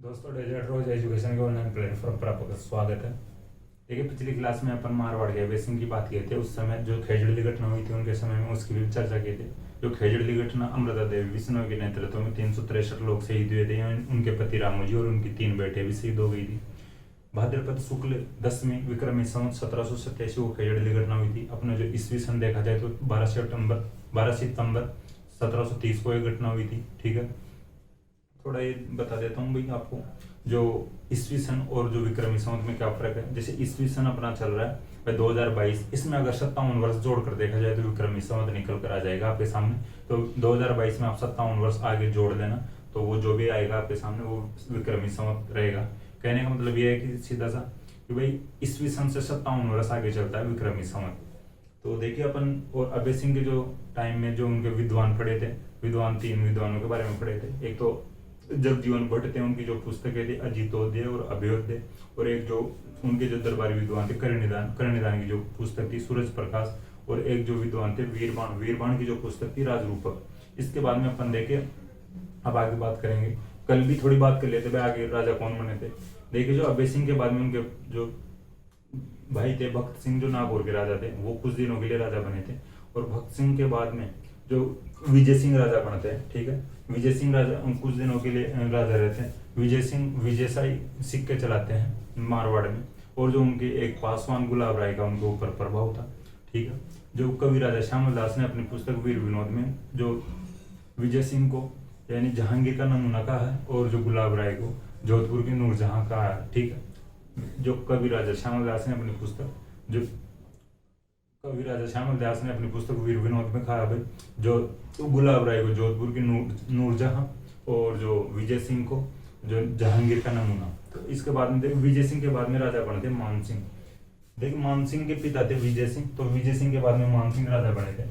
दोस्तों डेजर्ट रोज एजुकेशन के online platform पर आपका स्वागत है। देखिए, पिछली क्लास में अपन मारवाड़ के बेसिंग की बात किए थे। उस समय जो खेजड़ली घटना हुई थी उनके समय में उसकी भी चर्चा की थी। जो खेजड़ली घटना अमृता देवी बिश्नोई के नेतृत्व में 363 लोग शहीद हुए थे। उनके पति रामू जी और उनकी 3 बेटे भी शहीद हो गई थी। भाद्रपद शुक्ल 10वीं विक्रमी संवत 1787 को खेजड़ली घटना हुई थी। अपने जो ईस्वी सन देखा जाए तो 12 सितंबर 1730 को यह घटना हुई थी। ठीक है, थोड़ा ये बता देता हूँ भाई आपको, जो ईस्वी सन और जो विक्रमी संवत में क्या फर्क है। जैसे ईस्वी सन अपना चल रहा है भाई 2022, इसमें अगर 57 वर्ष जोड़कर देखा जाए तो विक्रमी संवत निकल कर आ जाएगा आपके सामने। तो 2022 में आप 57 वर्ष आगे जोड़ देना तो वो जो भी आएगा आपके सामने वो विक्रमी संवत रहेगा। कहने का मतलब ये है कि सीधा सा कि भाई ईस्वी सन से 57 वर्ष आगे चलता है विक्रमी संवत। तो देखिए अपन और अभय सिंह के जो टाइम में जो उनके विद्वान पढ़े थे, विद्वान 3 विद्वानों के बारे में पढ़े थे। एक तो जगजीवन भट्ट थे, उनकी जो पुस्तकें थी अजितोदय और अभ्योदय, और एक जो उनके जो दरबारी विद्वान थे करणिदान की जो पुस्तक थी सूरज प्रकाश, और एक जो विद्वान थे वीरबाण की जो पुस्तक थी राजरूपक। इसके बाद में अपन देखे, अब आगे बात करेंगे। कल भी थोड़ी बात कर लेते भाई आगे राजा कौन बने थे। देखिए, जो अभय सिंह के बाद में उनके जो भाई थे भक्त सिंह, जो नागौर के राजा थे, वो कुछ दिनों के लिए राजा बने थे। और भक्त सिंह के बाद में जो विजय सिंह राजा बनते हैं। ठीक है, विजय सिंह राजा कुछ दिनों के लिए राजा रहते हैं। विजय सिंह विजयशाही सिक्के चलाते हैं मारवाड़ में, और जो उनके एक पासवान गुलाब राय का उनके ऊपर प्रभाव था। ठीक है, जो कवि राजा श्यामल दास ने अपनी पुस्तक वीर विनोद में जो विजय सिंह को यानी जहांगीर का नमूना कहा है, और जो गुलाब राय को जोधपुर की नूरजहां कहा है। ठीक है, जो कवि राजा श्यामल दास ने अपनी पुस्तक वीर विनोद में कहा भाई, जो गुलाब राय को जोधपुर की नूरजहां, और जो विजय सिंह को जो जहांगीर का नमूना। तो इसके बाद में देखो, विजय सिंह के बाद में राजा बने थे मान सिंह। देखिए, मान सिंह के पिता थे विजय सिंह, तो विजय सिंह के बाद में मान सिंह राजा बने थे।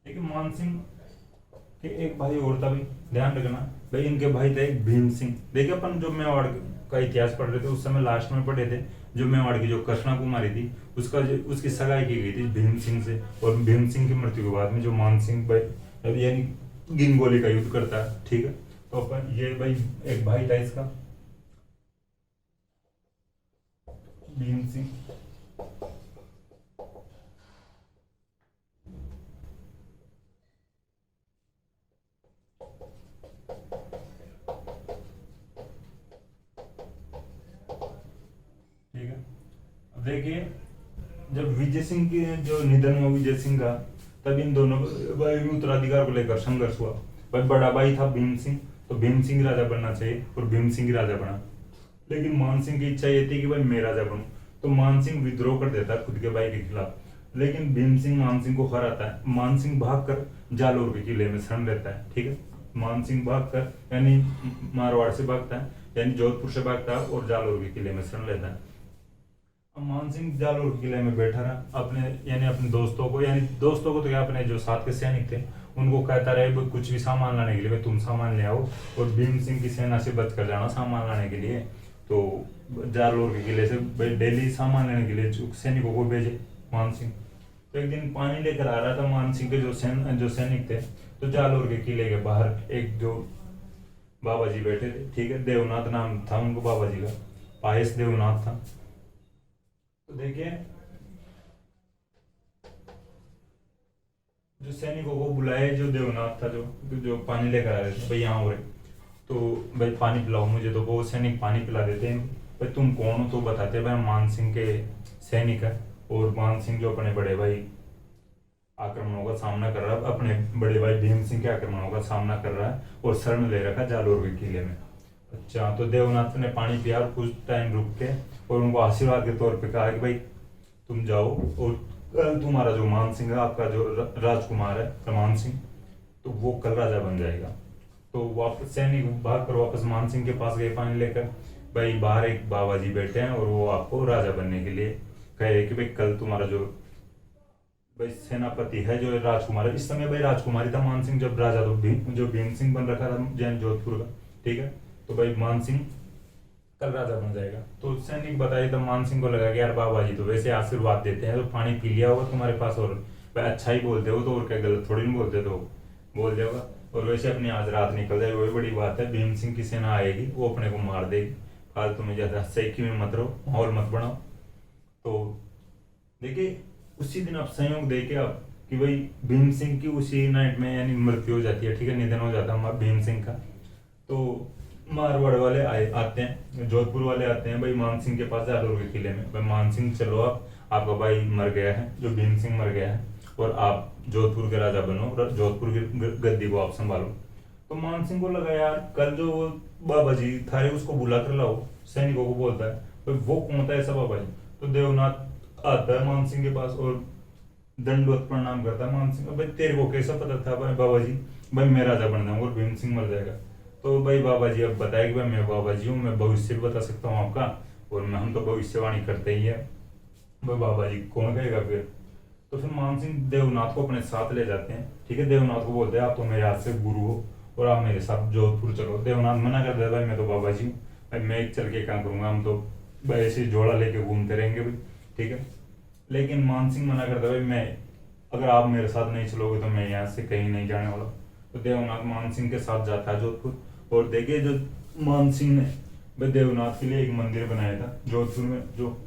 देखिए, मान सिंह के एक भाई और था भाई, ध्यान रखना भाई, इनके भाई थे भीम सिंह। देखिए, अपन जो मेवाड़ का इतिहास पढ़ रहे थे उस समय लास्ट में पढ़े थे, जो मेवाड़ की जो कृष्णा कुमारी थी उसकी सगाई की गई थी भीम सिंह से। और भीम सिंह की मृत्यु के बाद में जो मान सिंह भाई यानी गिंगोली का युद्ध करता है। ठीक है, तो अपन ये भाई एक भाई था इसका भीम सिंह। ठीक है, अब देखिए, जब विजय सिंह के जो निधन हुआ विजय सिंह का, तब इन दोनों भाई में उत्तराधिकार को लेकर संघर्ष हुआ। भाई बड़ा भाई था भीम सिंह, तो भीम सिंह राजा बनना चाहिए और भीम सिंह राजा बना। लेकिन मान सिंह की इच्छा ये थी कि भाई मैं राजा बनूं, तो मान सिंह विद्रोह कर देता है खुद के भाई के खिलाफ। लेकिन भीम सिंह मान सिंह को हराता है। मान सिंह भागकर जालोर के किले में शरण लेता है। ठीक है, मान सिंह भागकर यानी मारवाड़ से भागता है, यानी जोधपुर से भागता है और जालोर के किले में शरण लेता है। मान सिंह जालोर किले में बैठा रहा, अपने दोस्तों को तो क्या, अपने जो साथ के सैनिक थे उनको कहता रहे कुछ भी सामान लाने के लिए तुम सामान ले आओ, और भीम सिंह की सेना से बच कर जाना सामान लाने के लिए। तो जालोर के किले से डेली सामान लेने के लिए सैनिकों को भेजे मान सिंह। तो एक दिन पानी लेकर आ रहा था मान सिंह के जो सैनिक थे, तो जालोर के किले के बाहर एक जो बाबा जी बैठे थे। ठीक है, देवनाथ नाम था उनको बाबा जी का, पायस देवनाथ था। तो देखिए, जो सैनिकों को बुलाए, जो देवनाथ था जो पानी लेकर आ रहे थे, भाई यहाँ हो रहे, तो भाई पानी पिलाओ मुझे। तो वो सैनिक पानी पिला देते हैं। भाई तुम कौन हो? तो बताते हैं भाई मान सिंह के सैनिक है। और मान सिंह जो अपने बड़े भाई आक्रमणों का सामना कर रहा है, अपने बड़े भाई भीम सिंह के आक्रमणों का सामना कर रहा है और शरण ले रखा जालोर के किले में। अच्छा, तो देवनाथ ने पानी पिया और कुछ टाइम रुक के और उनको आशीर्वाद के तौर पे कहा कि भाई तुम जाओ, और तुम्हारा जो मान सिंह है, आपका जो राजकुमार है मान सिंह, तो वो कल राजा बन जाएगा। तो वापस सैनिक भाग कर वापस मान सिंह के पास गए पानी लेकर। भाई बाहर एक बाबा जी बैठे हैं और वो आपको राजा बनने के लिए कहे कि भाई कल तुम्हारा जो भाई सेनापति है जो राजकुमार है, इस समय भाई राजकुमारी था मान सिंह जब राजा, तो जो भीम सिंह बन रखा था जैन जोधपुर का। ठीक है, तो भाई मान सिंह कल राजा बन जाएगा। तो सैनिक बताए, तो मान सिंह को लगा कि यार बाबा जी तो वैसे आशीर्वाद देते हैं, तो पानी पी लिया होगा तुम्हारे पास, और भाई अच्छा ही बोलते हो तो, और क्या गलत थोड़ी नहीं बोलते। तो बोल देगा। और वैसे अपनी आज रात निकल जाए वही बड़ी बात है। भीम सिंह की सेना आएगी, वो अपने को मार देगी। फालतू में ज्यादा सेकी में मत रहो, माहौल मत बनाओ। तो देखिए उसी दिन आप संयोग देखे आप कि भाई भीम सिंह की उसी नाइट में यानी मृत्यु हो जाती है, ठीक है, निधन हो जाता है भीम सिंह का। तो मारवाड़ वाले आए आते हैं, जोधपुर वाले आते हैं भाई मान सिंह के पास जालोर के किले में, भाई मान सिंह चलो आप, आपका भाई मर गया है, जो भीम सिंह मर गया है, और आप जोधपुर के राजा बनो और जोधपुर की गद्दी को आप संभालो। तो मान सिंह को लगा यार कल जो वो बाबा जी थारे उसको बुला कर लाओ, सैनिकों को बोलता है, भाई वो कौन था ऐसा बाबा जी। तो देवनाथ आता है मान सिंह के पास और दंडवत प्रणाम करता है मान सिंह, भाई तेरे को कैसा पता था भाई बाबा जी, भाई मैं राजा बन जाऊंगा और भीम सिंह मर जाएगा। तो भाई बाबा जी अब बताए कि भाई मैं बाबा जी हूँ, मैं भविष्य भी बता सकता हूँ आपका, और मैं हम तो भविष्यवाणी करते ही है। भाई बाबा जी कौन कहेगा फिर। तो फिर मान सिंह देवनाथ को अपने साथ ले जाते हैं, ठीक है, देवनाथ को बोलते हैं आप तो मेरे हाथ से गुरु हो और आप मेरे साथ जोधपुर चलो। देवनाथ मना कर दिया, भाई मैं तो बाबा जी हूँ, भाई मैं चल के क्या करूंगा, हम तो भाई ऐसे झोला लेके घूमते रहेंगे भाई, ठीक है। लेकिन मान सिंह मना करता भाई मैं, अगर आप मेरे साथ नहीं चलोगे तो मैं यहाँ से कहीं नहीं जाने वाला। तो देवनाथ मान सिंह के साथ जाता है जोधपुर। और देखिए जो मान सिंह ने भाई देवनाथ के लिए एक मंदिर बनाया था जोधपुर में, जो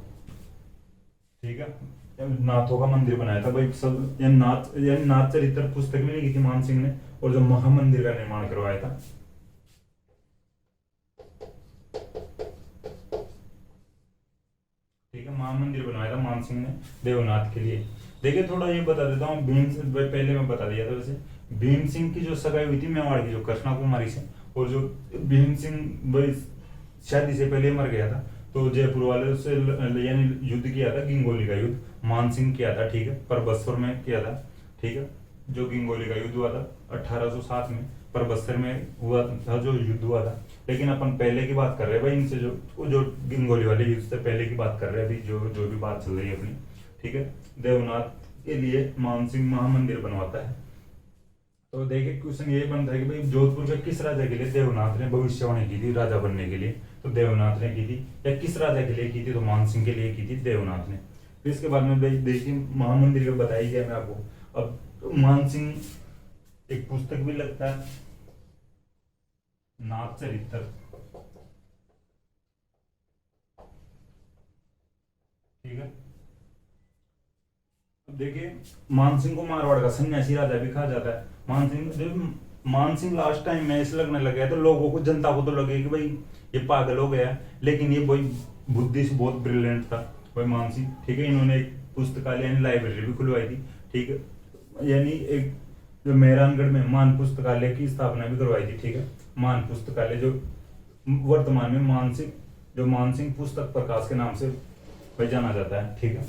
ठीक है नाथों का मंदिर बनाया था भाई सब, यानी नाथ चरित्र पुस्तक में लिखी थी मान सिंह ने, और जो महामंदिर का निर्माण करवाया था, ठीक है, महामंदिर बनाया था मान सिंह ने देवनाथ के लिए। देखिए थोड़ा ये बता देता हूँ, भीम सिंह पहले मैं बता दिया था वैसे, भीम सिंह की जो सगाई हुई थी मेवाड़ की जो कृष्णा कुमारी से, और जो भीम सिंह भाई शादी से पहले मर गया था, तो जयपुर वाले उससे यानी युद्ध किया था, गिंगोली का युद्ध मान सिंह किया था, ठीक है, परबस्वर में किया था, ठीक है, जो गिंगोली का युद्ध हुआ था 1807 में परबस्तर में हुआ था जो युद्ध हुआ था। लेकिन अपन पहले की बात कर रहे हैं भाई इनसे, जो जो गिंगोली वाले युद्ध से पहले की बात कर रहे हैं अभी, जो जो भी बात चल रही है अपनी, ठीक है। देवनाथ के लिए मान सिंह महामंदिर बनवाता है। तो देखिए क्वेश्चन यही बनता है कि भाई जोधपुर के किस राजा के लिए देवनाथ ने भविष्यवाणी की थी राजा बनने के लिए, तो देवनाथ ने की थी, या किस राजा के लिए की थी, तो मान सिंह के लिए की थी देवनाथ ने। फिर इसके बाद में भाई देखिए महामंदिर का बताई गया मैं आपको। अब तो मान सिंह एक पुस्तक भी लगता है नाथ चरित्र, ठीक है। अब देखिए मान सिंह को मारवाड़ का सन्यासी राजा भी कहा जाता है। मान सिंह जब मान सिंह लास्ट टाइम में ऐसे लगने लग गया तो लोगों को जनता को तो लगे कि भाई ये पागल हो गया, लेकिन ये भाई बुद्धि से बहुत ब्रिलियंट था भाई मान सिंह, ठीक है। इन्होंने एक पुस्तकालय यानी लाइब्रेरी भी खुलवाई थी, ठीक है, यानी एक जो मेहरानगढ़ में मान पुस्तकालय की स्थापना भी करवाई थी, ठीक है। मान पुस्तकालय जो वर्तमान में मानसिक जो मानसिंह पुस्तक प्रकाश के नाम से भाई जाना जाता है, ठीक है।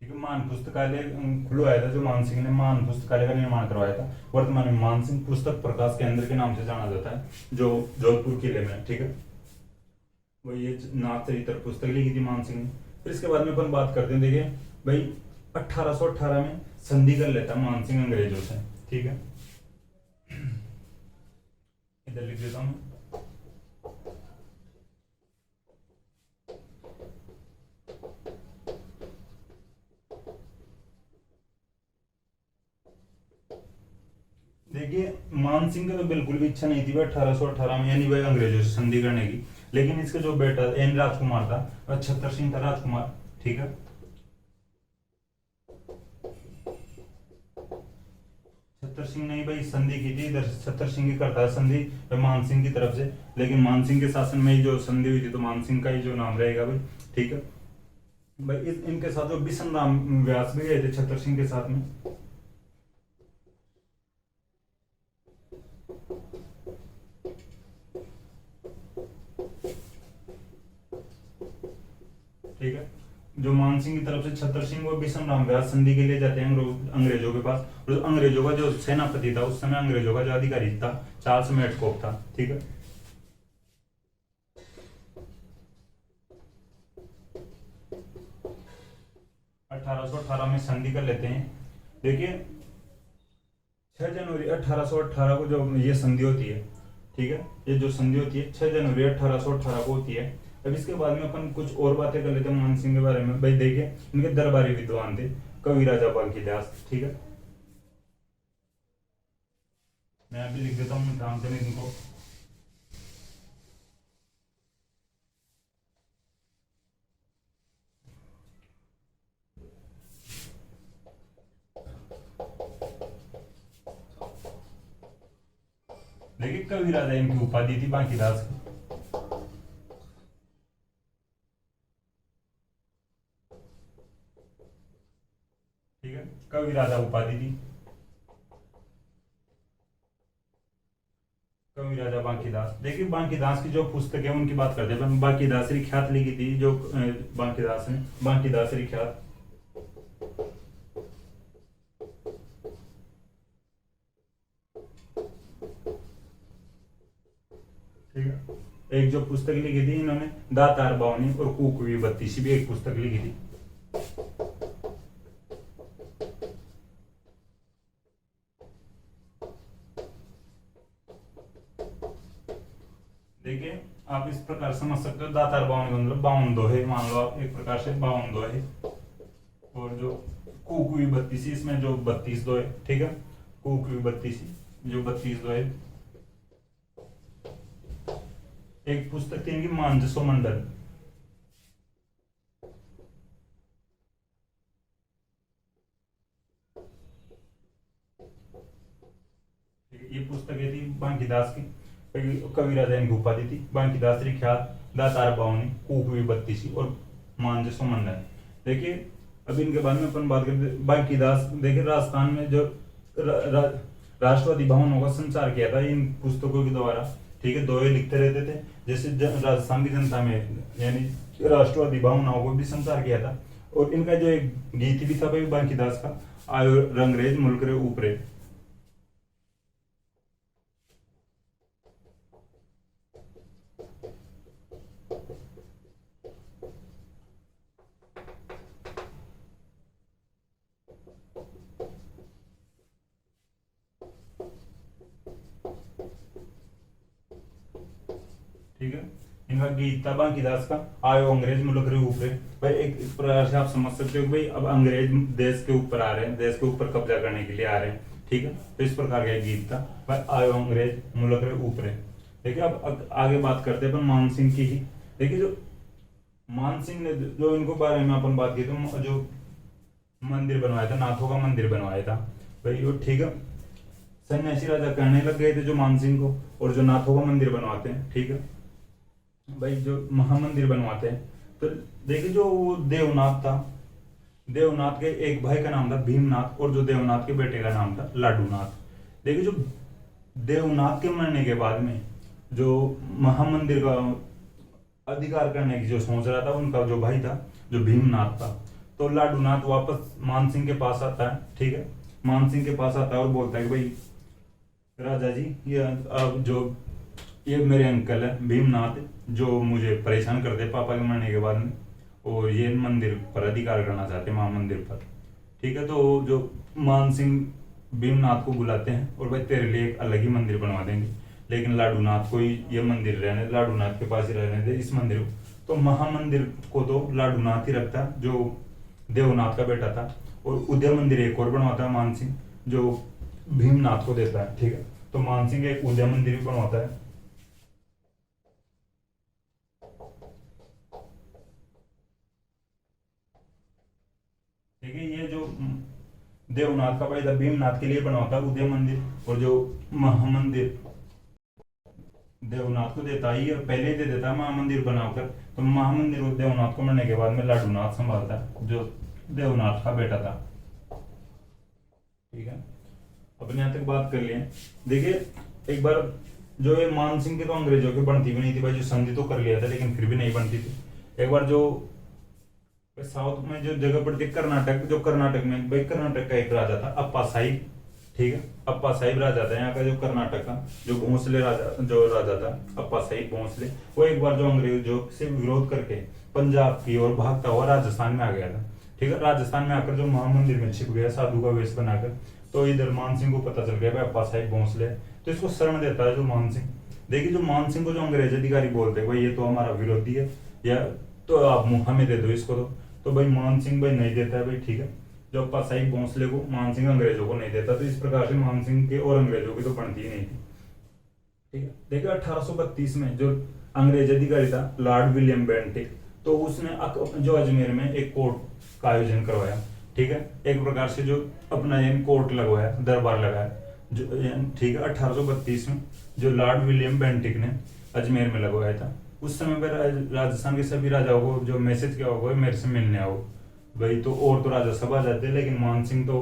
ठीक है, मान पुस्तकालय खुलवाया था जो मान सिंह ने, मान पुस्तकालय का निर्माण करवाया था। वर्तमान में मान सिंह पुस्तक प्रकाश केंद्र के नाम से जाना जाता है जो जोधपुर किले में है, ठीक है। वो ये नाथ चरित्र पुस्तक लिखी थी मान सिंह ने। फिर इसके बाद में अपन बात करते हैं, देखिए भाई 1818 में संधि कर लेता मान सिंह अंग्रेजों से, ठीक है, इधर लिख देता हूँ। देखिए मान सिंह का तो बिल्कुल भी इच्छा नहीं थी भाई 1818 में यानी भाई अंग्रेजों से संधि करने की, लेकिन इसका जो बेटा एन राजकुमार था, छतर सिंह था राजकुमार, ठीक है। छतर सिंह ने भाई संधि की थी, इधर छतर सिंह ही करता है संधि मान सिंह की तरफ से, लेकिन मान सिंह के शासन में ही जो संधि हुई थी तो मान सिंह का ही जो नाम रहेगा भाई, ठीक है। भाई इनके साथ जो बिशन राम व्यास भी गए थे छतर सिंह के साथ में, ठीक है। जो मान सिंह की तरफ से छतर सिंह वो बिशन राम व्यास संधि के लिए जाते हैं अंग्रेजों के पास, और अंग्रेजों का जो सेनापति था उस समय, अंग्रेजों का जो अधिकारी था चार्ल्स मेडकॉक था, ठीक है। 18 1818 में संधि कर लेते हैं। देखिए 6 जनवरी 1818 को जो ये संधि होती है, ठीक है, ये जो संधि होती है 6 जनवरी 1818 को होती है। अब इसके बाद में अपन कुछ और बातें कर लेते हैं मान सिंह के बारे में। भाई देखिए इनके दरबारी विद्वान थे कवि राजा बांकीदास, ठीक है, मैं अभी लिख देता हूँ ध्यान से इनको। देखिए कवि राजा इनकी उपाधि थी बांकीदास की, ठीक है, कवि राजा उपाधि थी कवि राजा बांकीदास। देखिए बांकीदास की जो पुस्तक है उनकी बात करते हैं। बांकीदासरी ख्यात लिखी थी जो बांकीदास ने, बांकीदासरी ख्यात, ठीक है। एक जो पुस्तक लिखी थी इन्होंने दातार बावनी और कुकवी बत्तीसी भी एक पुस्तक लिखी थी। देखिए आप इस प्रकार समझ सकते हो, दातार बावनी का मतलब 52 दोहे, मान लो आप एक प्रकार से 52 दोहे, और जो कुकवी बत्तीसी इसमें जो 32 दोहे, ठीक है, कुकवी बत्तीसी जो 32 दोहे। एक पुस्तक थी इनकी मानजसो मंडल, ये पुस्तकें थी बांकीदास की, कवि राजा इनकी उपाधि थी बांकीदासरी ख्यात, दातार बावनी, कुकवी बत्तीसी और मानजसो मंडल। देखिए अब इनके बारे में अपन बात करते। बांकीदास देखिए राजस्थान में जो राष्ट्रवादी भावनाओं का संचार किया था इन पुस्तकों के द्वारा, ठीक है, दोहे लिखते रहते थे, जैसे राजस्थान की जनता में यानी राष्ट्रवादी भावनाओं को भी संचार किया था। और इनका जो एक गीत भी था भाई बांकीदास का, आयो रंगरेज मुल्क रे ऊपरे, ठीक है, इनका गीत था बांकीदास का, आयो अंग्रेज मुल्क रे ऊपरे। भाई एक इस प्रकार से आप समझ सकते हो कि भाई अब अंग्रेज देश के ऊपर आ रहे हैं, देश के ऊपर कब्जा करने के लिए आ रहे हैं, ठीक है, तो इस प्रकार का एक गीत था भाई, आयो अंग्रेज मुल्क रे ऊपरे। देखिए अब आगे बात करते हैं अपन मान सिंह की ही। देखिए जो मान सिंह ने जो इनको बारे में अपन बात की तो जो मंदिर बनवाया था, नाथों का मंदिर बनवाया था भाई वो, ठीक है, सन्यासी राजा कहने लग गए थे जो मान सिंह को, और जो नाथों का मंदिर बनवाते हैं, ठीक है भाई, जो महामंदिर बनवाते हैं। तो देखिए जो वो देवनाथ था, देवनाथ के एक भाई का नाम था भीमनाथ, और जो देवनाथ के बेटे का नाम था लाडूनाथ। देखिए जो देवनाथ के मरने के बाद में जो महामंदिर का अधिकार करने की जो सोच रहा था उनका जो भाई था जो भीमनाथ था, तो लाडूनाथ वापस मान सिंह के पास आता है, ठीक है, मान सिंह के पास आता है और बोलता है कि भाई राजा जी ये अब जो ये मेरे अंकल है भीमनाथ जो मुझे परेशान करते पापा के मरने के बाद में, और ये मंदिर पर अधिकार करना चाहते हैं महामंदिर पर, ठीक है। तो जो मान सिंह भीमनाथ को बुलाते हैं और भाई तेरे लिए एक अलग ही मंदिर बनवा देंगे, लेकिन लाडूनाथ को ही ये मंदिर रहने, लाडूनाथ के पास ही रहने दे इस मंदिर को। तो महामंदिर को तो लाडूनाथ ही रखता जो देवनाथ का बेटा था, और उदय मंदिर एक और बनवाता है मान सिंह जो भीमनाथ को देता है, ठीक है। तो मान सिंह एक उदय मंदिर भी बनवाता है। ठीक है, ये जो देवनाथ का भाई था भीमनाथ के लिए बनवाता है उदय मंदिर, और जो महामंदिर देवनाथ को देता ही और पहले ही दे देता है महामंदिर बनाकर। तो महामंदिर देवनाथ को मरने के बाद में लाडूनाथ संभालता है जो देवनाथ का बेटा था, ठीक है। अपने यहाँ तक बात कर लिए। देखिए एक बार जो ये मान सिंह की तो अंग्रेजों की बनती भी नहीं थी भाई, जो संधि तो कर लिया था लेकिन फिर भी नहीं बनती थी। एक बार जो साउथ में जो जगह पड़ती है कर्नाटक, जो कर्नाटक में भाई कर्नाटक का एक राजा था अप्पा साहिब, ठीक है, अप्पा साहिब राजा था यहाँ का जो कर्नाटक का, जो भोंसले राजा जो राजा था अप्पा साहिब भोंसले, वो एक बार जो अंग्रेजों से विरोध करके पंजाब की ओर भागता हुआ राजस्थान में आ गया था। ठीक है। राजस्थान में आकर जो महामंदिर में छिप गया साधु का वेश बनाकर, तो इधर मान सिंह को पता चल गया भाई अप्पा साहिब भोंसले, तो इसको शरण देता है जो मान सिंह। देखिए जो मान सिंह को जो अंग्रेज अधिकारी बोलते हैं भाई ये तो हमारा विरोधी है, या तो आप हमें दे दो इसको, तो भाई मान सिंह भाई नहीं देता है भाई, ठीक है। जो अप्पा साहिब भोंसले को मान सिंह अंग्रेजों को नहीं देता, तो इस प्रकार से मान सिंह के और अंग्रेजों की तो बनती ही नहीं थी, ठीक है। देखिए 1832 में जो अंग्रेज अधिकारी था लॉर्ड विलियम बेंटिक, तो उसने जो अजमेर में एक कोर्ट का आयोजन करवाया, ठीक है। एक प्रकार से जो अपना कोर्ट लगवाया, दरबार लगाया, जो ठीक है 1832 में जो लॉर्ड विलियम बेंटिक ने अजमेर में लगवाया था। उस समय पर राजस्थान के सभी राजाओं को जो मैसेज किया होगा मेरे से मिलने आओ भाई, तो और तो राजा सब आ जाते, लेकिन मान सिंह तो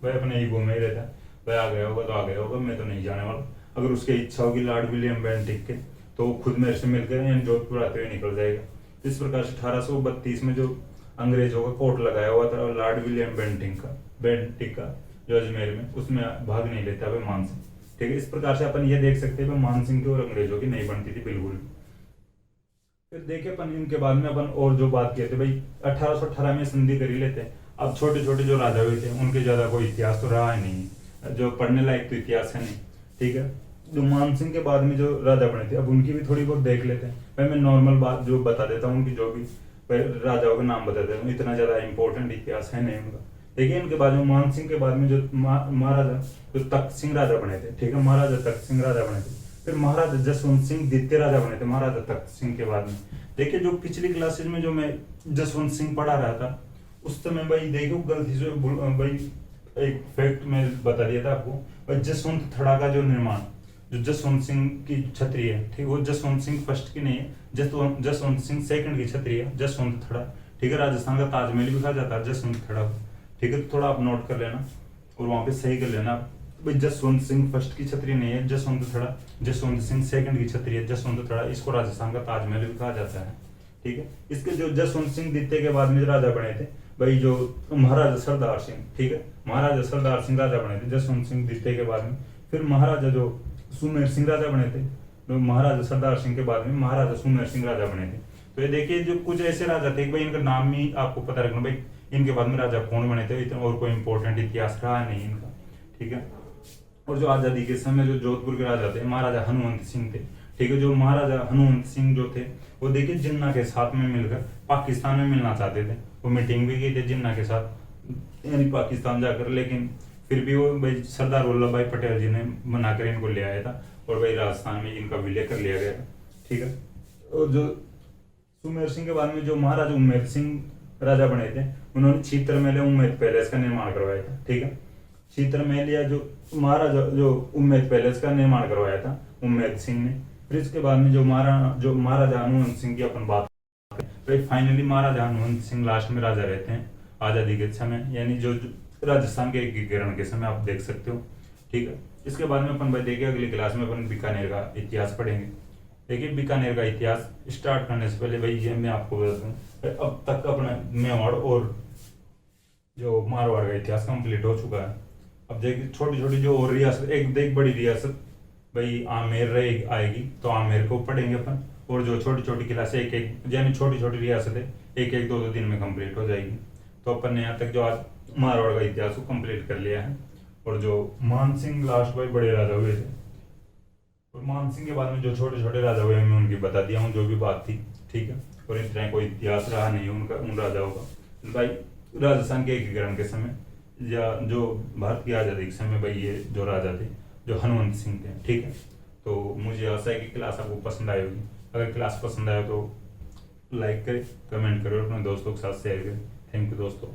भाई अपने ईगो में ही रहता, भाई आ गया होगा तो आ गया होगा, मैं तो नहीं जाने वाला। अगर उसकी इच्छा होगी लॉर्ड विलियम बेंटिक के, तो वो खुद मेरे से मिलकर जोधपुर आते हुए निकल जाएगा। इस प्रकार से 1832 में जो अंग्रेजों का कोर्ट लगाया हुआ था लॉर्ड विलियम बेंटिक का जो अजमेर में, उसमें भाग नहीं लेता भाई मान सिंह, ठीक है। इस प्रकार से अपन ये देख सकते हैं मान सिंह की और अंग्रेजों की नहीं बनती थी बिल्कुल। फिर देखे अपन इनके बाद में अपन और जो बात किए थे भाई 1818 में संधि कर ही लेते हैं। अब छोटे छोटे जो राजा हुए थे उनके ज्यादा कोई इतिहास तो रहा ही नहीं, जो पढ़ने लायक तो इतिहास है नहीं, ठीक है। जो मान सिंह के बाद में जो राजा बने थे अब उनकी भी थोड़ी बहुत देख लेते हैं। भाई मैं नॉर्मल बात जो बता देता हूँ, उनकी जो भी राजाओं के नाम बता देता हूँ, इतना ज्यादा इंपॉर्टेंट इतिहास है नहीं उनका। देखिए इनके बाद में मान सिंह के बाद में जो महाराजा जो तख्त सिंह राजा बने थे, ठीक है, महाराजा तख्त सिंह राजा बने थे। फिर महाराजा जसवंत सिंह द्वितीय राजा बने थे महाराजा तख्त सिंह के बाद में। देखिए जो पिछली क्लासेज में जो मैं जसवंत सिंह पढ़ा रहा था उस समय भाई देखो गलती से भाई एक फैक्ट मैं बता दिया था आपको, भाई जसवंत थड़ा का जो निर्माण जो जसवंत सिंह की छतरी है, ठीक, वो जसवंत सिंह फर्स्ट की नहीं है, जसवंत सिंह सेकंड की छतरी है, जसवंत थड़ा, ठीक है। राजस्थान का ताजमहल भी कहा जाता है जसवंत थड़ा, ठीक है। तो थोड़ा आप नोट कर लेना और वहां पे सही कर लेना भाई जसवंत सिंह फर्स्ट की छतरी नहीं है जसवंत थड़ा, जसवंत सिंह सेकंड की छतरी है जसवंत थड़ा, इसको राजस्थान का ताजमहल भी कहा जाता है, ठीक है। इसके जो जसवंत सिंह द्वितीय के बाद में राजा बने थे भाई जो महाराजा सरदार सिंह, ठीक है, महाराजा सरदार सिंह राजा बने थे जसवंत सिंह द्वितीय के बाद में। फिर महाराजा जो सुमेर सिंह राजा बने थे, जो महाराजा सरदार सिंह के बाद में महाराजा सुमेर सिंह राजा बने थे। तो ये देखिए जो कुछ ऐसे राजा थे भाई इनका नाम ही आपको पता रखना भाई इनके बाद में राजा कौन बने थे, इतना और कोई इंपॉर्टेंट इतिहास रहा नहीं इनका, ठीक है। और जो आजादी के समय जो जोधपुर के राजा थे महाराजा हनुमंत सिंह थे, ठीक है। जो महाराजा हनुमंत सिंह जो थे वो देखिए जिन्ना के साथ में मिलकर पाकिस्तान में मिलना चाहते थे, वो मीटिंग भी की थी जिन्ना के साथ यानी पाकिस्तान जाकर, लेकिन फिर भी वो भाई सरदार वल्लभ भाई पटेल जी ने बनाकर इनको ले आया था और भाई राजस्थान में इनका विलय कर लिया गया था, ठीक है। और जो सुमेर सिंह के बाद में जो महाराजा उम्मेद सिंह राजा बने थे उन्होंने छितर महल उम्मेद पैलेस का निर्माण करवाया था, ठीक है। छितर महल या जो महाराजा जो उम्मेद पैलेस का निर्माण करवाया था उम्मेद सिंह ने। फिर इसके बाद में जो महाराजा हनुमंत सिंह की अपन बात भाई फाइनली महाराजा हनुमंत सिंह लास्ट में राजा रहते हैं आजादी के समय, यानी जो राजस्थान के एकीकरण के समय आप देख सकते हो, ठीक है। इसके बाद में अपन भाई देखिए अगली क्लास में अपन बीकानेर का इतिहास पढ़ेंगे। देखिए बीकानेर का इतिहास स्टार्ट करने से पहले भाई ये मैं आपको बता दूं अब तक अपना मेवाड़ और जो मारवाड़ का इतिहास कंप्लीट हो चुका है। अब देखिए छोटी छोटी जो और रियासत एक बड़ी रियासत भाई आमेर आएगी, तो आमेर को पढ़ेंगे अपन, और जो छोटी छोटी क्लास एक यानी छोटी छोटी रियासत है एक दो दिन में कंप्लीट हो जाएगी। तो अपन ने यहाँ तक जो आज मारवाड़ का इतिहास को कंप्लीट कर लिया है। और जो मान सिंह लास्ट भाई बड़े राजा हुए थे, और मान सिंह के बाद में जो छोटे छोटे राजा हुए मैं उनकी बता दिया हूँ जो भी बात थी, ठीक है। और इतना कोई इतिहास रहा नहीं उनका उन राजाओं का भाई राजस्थान के एकीकरण के समय या जो भारत की आज़ादी के समय भाई ये जो राजा थे जो हनुमंत सिंह थे, ठीक है। तो मुझे आशा है कि क्लास आपको पसंद आई होगी। अगर क्लास पसंद आए तो लाइक करें, कमेंट करें और अपने दोस्तों के साथ शेयर करें। थैंक यू दोस्तों।